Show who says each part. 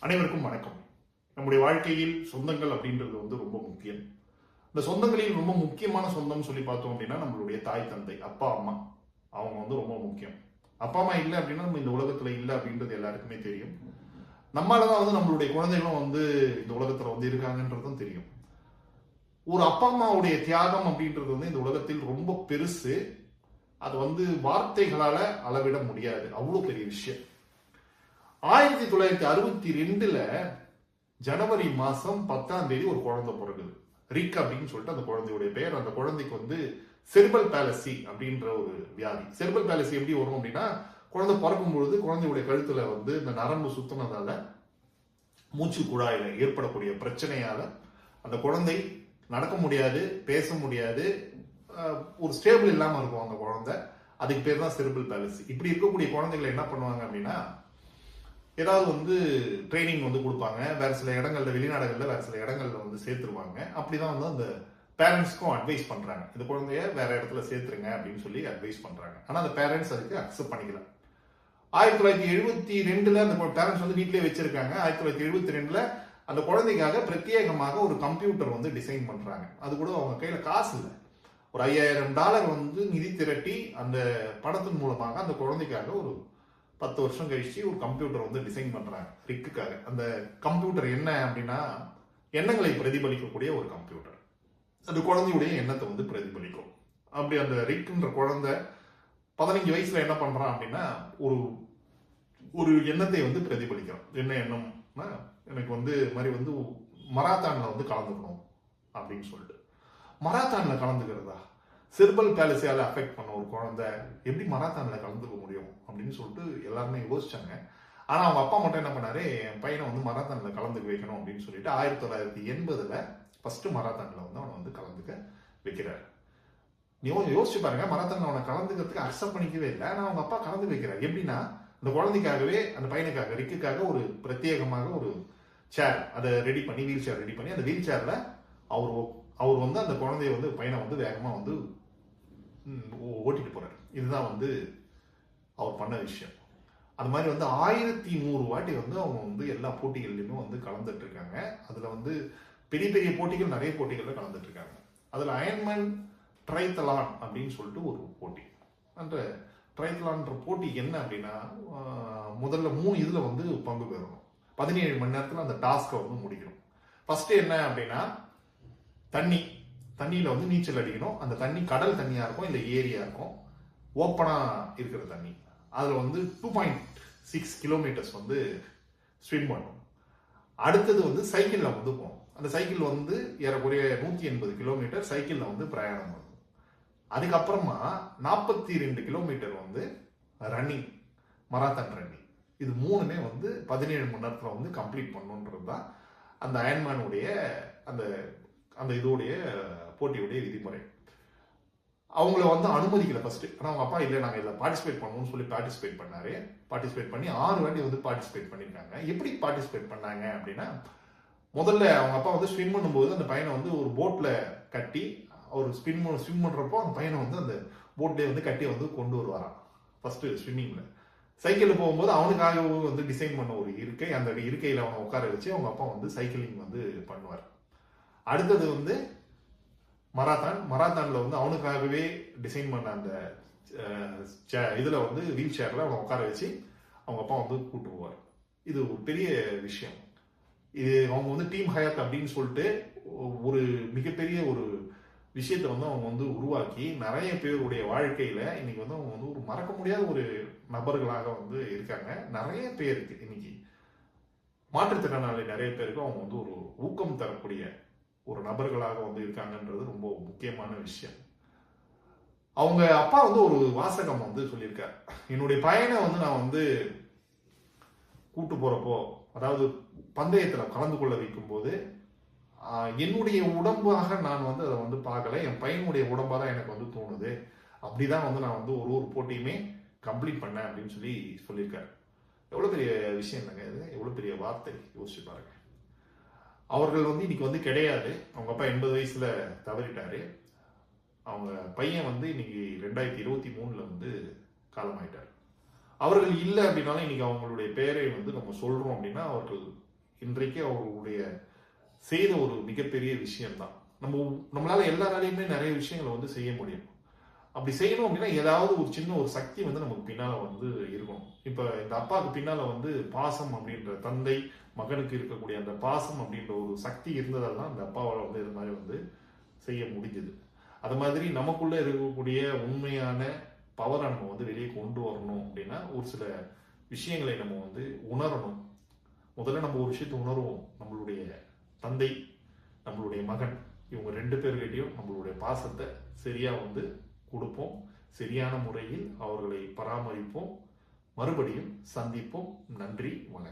Speaker 1: அனைவருக்கும் வணக்கம். நம்முடைய வாழ்க்கையில் சொந்தங்கள் அப்படின்றது ரொம்ப முக்கியம். இந்த சொந்தங்களில் ரொம்ப முக்கியமான சொந்தம் சொல்லி பார்த்தோம் அப்படின்னா நம்மளுடைய தாய் தந்தை, அப்பா அம்மா. அவங்க ரொம்ப முக்கியம். அப்பா அம்மா இல்லை அப்படின்னா நம்ம இந்த உலகத்துல இல்லை அப்படின்றது எல்லாருக்குமே தெரியும். நம்மளாலதான் நம்மளுடைய குழந்தைகளும் இந்த உலகத்துல இருக்காங்கன்றதும் தெரியும். ஒரு அப்பா அம்மாவுடைய தியாகம் அப்படின்றது இந்த உலகத்தில் ரொம்ப பெருசு. அது வார்த்தைகளால அளவிட முடியாது. அவ்வளவு பெரிய விஷயம். 1962 ஜனவரி மாசம் 10ஆம் தேதி ஒரு குழந்தை பிறகுது. ரிக் அப்படின்னு சொல்லிட்டு அந்த குழந்தையுடைய பெயர். அந்த குழந்தைக்கு செரிபல் பாலசி அப்படின்ற ஒரு வியாதி. செரிபல் பாலசி எப்படி வரும் அப்படின்னா, குழந்தை பிறக்கும் பொழுது குழந்தையுடைய கழுத்துல இந்த நரம்பு சுத்தினதால மூச்சு குழாயில ஏற்படக்கூடிய பிரச்சனையால அந்த குழந்தை நடக்க முடியாது, பேச முடியாது, ஒரு ஸ்டேபிள் இல்லாம இருக்கும் அந்த குழந்தை. அதுக்கு பேர் தான் செரிபல் பாலசி. இப்படி இருக்கக்கூடிய குழந்தைகளை என்ன பண்ணுவாங்க அப்படின்னா, ஏதாவது ட்ரைனிங் கொடுப்பாங்க. வேற சில இடங்கள்ல, வெளிநாடுகள்ல வேற சில இடங்கள்ல சேர்த்துருவாங்க. அப்படிதான் அந்த பேரண்ட்ஸ்க்கும் அட்வைஸ் பண்றாங்க. இந்த குழந்தைய வேற இடத்துல சேர்த்துருங்க அப்படின்னு சொல்லி அட்வைஸ் பண்றாங்க. ஆனா அந்த பேரண்ட்ஸ் அதுக்கு அக்செப்ட் பண்ணிக்கல. 1972 அந்த பேரண்ட்ஸ் வீட்டிலேயே வச்சிருக்காங்க. 1972 அந்த குழந்தைக்காக பிரத்யேகமாக ஒரு கம்ப்யூட்டர் டிசைன் பண்றாங்க. அது கூட அவங்க கையில காசு இல்லை. ஒரு $5000 நிதி திரட்டி அந்த படத்தின் மூலமாக அந்த குழந்தைக்காக ஒரு 10 வருஷம் கழிச்சு ஒரு கம்ப்யூட்டர் டிசைன் பண்றாங்க ரிக்குக்காக. அந்த கம்ப்யூட்டர் என்ன அப்படின்னா, எண்ணங்களை பிரதிபலிக்கக்கூடிய ஒரு கம்ப்யூட்டர். அந்த குழந்தையுடைய எண்ணத்தை பிரதிபலிக்கும். அப்படி அந்த ரிக்ன்ற குழந்தை 15 வயசுல என்ன பண்றான் அப்படின்னா, ஒரு ஒரு எண்ணத்தை பிரதிபலிக்கிறான். என்ன எண்ணம்னா, எனக்கு மாதிரி மராத்தான்ல கலந்துக்கணும் அப்படின்னு சொல்லிட்டு. மராத்தான்ல கலந்துக்கிறதா? செரிபல் பாலசியால அஃபெக்ட் பண்ண ஒரு குழந்தை எப்படி மராத்தான்ல கலந்துக்க முடியும் அப்படின்னு சொல்லிட்டு எல்லாருமே யோசிச்சாங்க. ஆனா அவங்க அப்பா மட்டும் என்ன பண்ணாரு, என் பையனை மராத்தான்ல கலந்துக்க வைக்கணும் அப்படின்னு சொல்லிட்டு 1980 ஃபர்ஸ்ட் மராத்தான்ல அவனை கலந்துக்க வைக்கிறாரு. யோசிச்சு பாருங்க, மராத்தான்ல அவனை கலந்துக்கிறதுக்கு அக்செப்ட் பண்ணிக்கவே இல்லை. ஆனா அவங்க அப்பா கலந்து வைக்கிறார். எப்படின்னா, அந்த குழந்தைக்காகவே, அந்த பையனுக்காக, ரிக்குக்காக ஒரு பிரத்யேகமாக ஒரு சேர் அதை ரெடி பண்ணி, வீல் சேர் ரெடி பண்ணி, அந்த வீல் சேர்ல அவர் அந்த குழந்தைய பையனை வேகமா ஓட்டிட்டு போறாரு. இதுதான் அவர் பண்ண விஷயம். அது மாதிரி 1100 வாட்டி அவங்க எல்லா போட்டிகள்லயுமே கலந்துட்டு இருக்காங்க. அதுல பெரிய பெரிய போட்டிகள், நிறைய போட்டிகள்ல கலந்துட்டு இருக்காங்க. அதுல அயன்மேன் ட்ரைத்தலான் அப்படின்னு சொல்லிட்டு ஒரு போட்டி. அந்த ட்ரைத்தலான்ற போட்டி என்ன அப்படின்னா, முதல்ல 3 இதுல பங்கு பெறணும். 17 மணி நேரத்துல அந்த டாஸ்கை முடிக்கணும். ஃபர்ஸ்ட் என்ன அப்படின்னா, தண்ணியில நீச்சல் அடிக்கணும். அந்த தண்ணி கடல் தண்ணியா இருக்கும், இல்ல ஏரியா இருக்கும், ஓப்பனா இருக்கிற தண்ணி. அதுல 2.6 கிலோமீட்டர்ஸ் ஸ்விம் பண்ணும். அடுத்தது சைக்கிள்ல போகும். அந்த சைக்கிள் ஏறக்குறைய 180 கிலோமீட்டர் சைக்கிள்ல பிரயாணம் பண்ணும். அதுக்கப்புறமா 42 கிலோமீட்டர் ரன்னிங், மராத்தான் ரன்னிங். இது மூணுமே 17 மணி நேரத்துல கம்ப்ளீட் பண்ணுன்றது தான் அந்த அயன்மேனுடைய அந்த இதோடைய போட்டியுடைய விதிமுறை. அவங்கள அனுமதிக்கல ஃபர்ஸ்ட். ஆனா அவங்க அப்பா இல்லை, நாங்க இதுல பார்ட்டிசிபேட் பண்ணணும்னு சொல்லி பார்ட்டிசிபேட் பண்ணாரு. பார்ட்டிசிபேட் பண்ணி 6 வாட்டி பார்ட்டிசிபேட் பண்ணிருக்காங்க. எப்படி பார்ட்டிசிபேட் பண்ணாங்க அப்படின்னா, முதல்ல அவங்க அப்பா ஸ்விம் பண்ணும்போது அந்த பையனை ஒரு போட்ல கட்டி, அவர் ஸ்விம் பண்றப்போ அந்த பையனை அந்த போட்லயே கட்டி கொண்டு வருவாராம் ஃபர்ஸ்ட் ஸ்விம்மிங்ல. சைக்கிள்ல போகும்போது அவனுக்காக டிசைன் பண்ண ஒரு இருக்கை, அந்த இருக்கையில அவனை உட்கார வச்சு அவங்க அப்பா சைக்கிளிங் பண்ணுவார். அடுத்தது மராத்தான்ல அவனுக்காகவே டிசைன் பண்ண அந்த இதுல வீல் சேர்ல அவனை உட்கார வச்சு அவங்க அப்பா கூட்டு போவார். இது ஒரு பெரிய விஷயம். இது அவங்க டீம் ஹயாத் அப்படின்னு சொல்லிட்டு ஒரு மிகப்பெரிய ஒரு விஷயத்தை அவங்க உருவாக்கி நிறைய பேருடைய வாழ்க்கையில இன்னைக்கு அவங்க ஒரு மறக்க முடியாத ஒரு நபர்களாக இருக்காங்க. நிறைய பேருக்கு இன்னைக்கு மாற்றுத்திறனாளி நிறைய பேருக்கு அவங்க ஒரு ஊக்கம் தரக்கூடிய ஒரு நபர்களாக இருக்காங்கன்றது ரொம்ப முக்கியமான விஷயம். அவங்க அப்பா ஒரு வாசகம் சொல்லியிருக்காரு. என்னுடைய பையனை நான் கூட்டு போறப்போ, அதாவது பந்தயத்துல கலந்து கொள்ள வைக்கும் போது, என்னுடைய உடம்பாக நான் அதை பார்க்கல, என் பையனுடைய உடம்பா தான் எனக்கு தோணுது. அப்படிதான் நான் ஒரு போட்டியுமே கம்ப்ளீட் பண்ணேன் அப்படின்னு சொல்லியிருக்காரு. எவ்வளவு பெரிய விஷயம் இல்லைங்க இது, எவ்வளவு பெரிய வார்த்தை, யோசிச்சு பாருங்க. அவர்கள் இன்னைக்கு கிடையாது. அவங்க அப்பா 80 வயசுல தவறிட்டாரு. அவங்க பையன் இன்னைக்கு 2023 காலமாயிட்டார். அவர்கள் இல்லை அப்படின்னாலும் இன்னைக்கு அவங்களுடைய பெயரை நம்ம சொல்றோம் அப்படின்னா, அவர்கள் இன்றைக்கு அவர்களுடைய செய்த ஒரு மிகப்பெரிய விஷயம்தான். நம்மளால எல்லாராலையுமே நிறைய விஷயங்களை வந்து செய்ய முடியும். அப்படி செய்யணும் அப்படின்னா ஏதாவது ஒரு சின்ன ஒரு சக்தி வந்து நமக்கு பின்னால வந்து இருக்கணும். இப்ப இந்த அப்பாவுக்கு பின்னால வந்து பாசம் அப்படின்ற தந்தை மகனுக்கு இருக்கக்கூடிய அந்த பாசம் அப்படின்ற ஒரு சக்தி இருந்ததால் தான் அந்த அப்பாவால் வந்து இது மாதிரி வந்து செய்ய முடிஞ்சது. அது மாதிரி நமக்குள்ள இருக்கக்கூடிய உண்மையான பவரை நம்ம வந்து வெளியே கொண்டு வரணும் அப்படின்னா ஒரு சில விஷயங்களை நம்ம வந்து உணரணும். முதல்ல நம்ம ஒரு விஷயத்தை உணர்வோம். நம்மளுடைய தந்தை, நம்மளுடைய மகன், இவங்க 2 பேர்கிட்டையும் நம்மளுடைய பாசத்தை சரியா வந்து கொடுப்போம். சரியான முறையில் அவர்களை பராமரிப்போம். மறுபடியும் சந்திப்போம். நன்றி, வணக்கம்.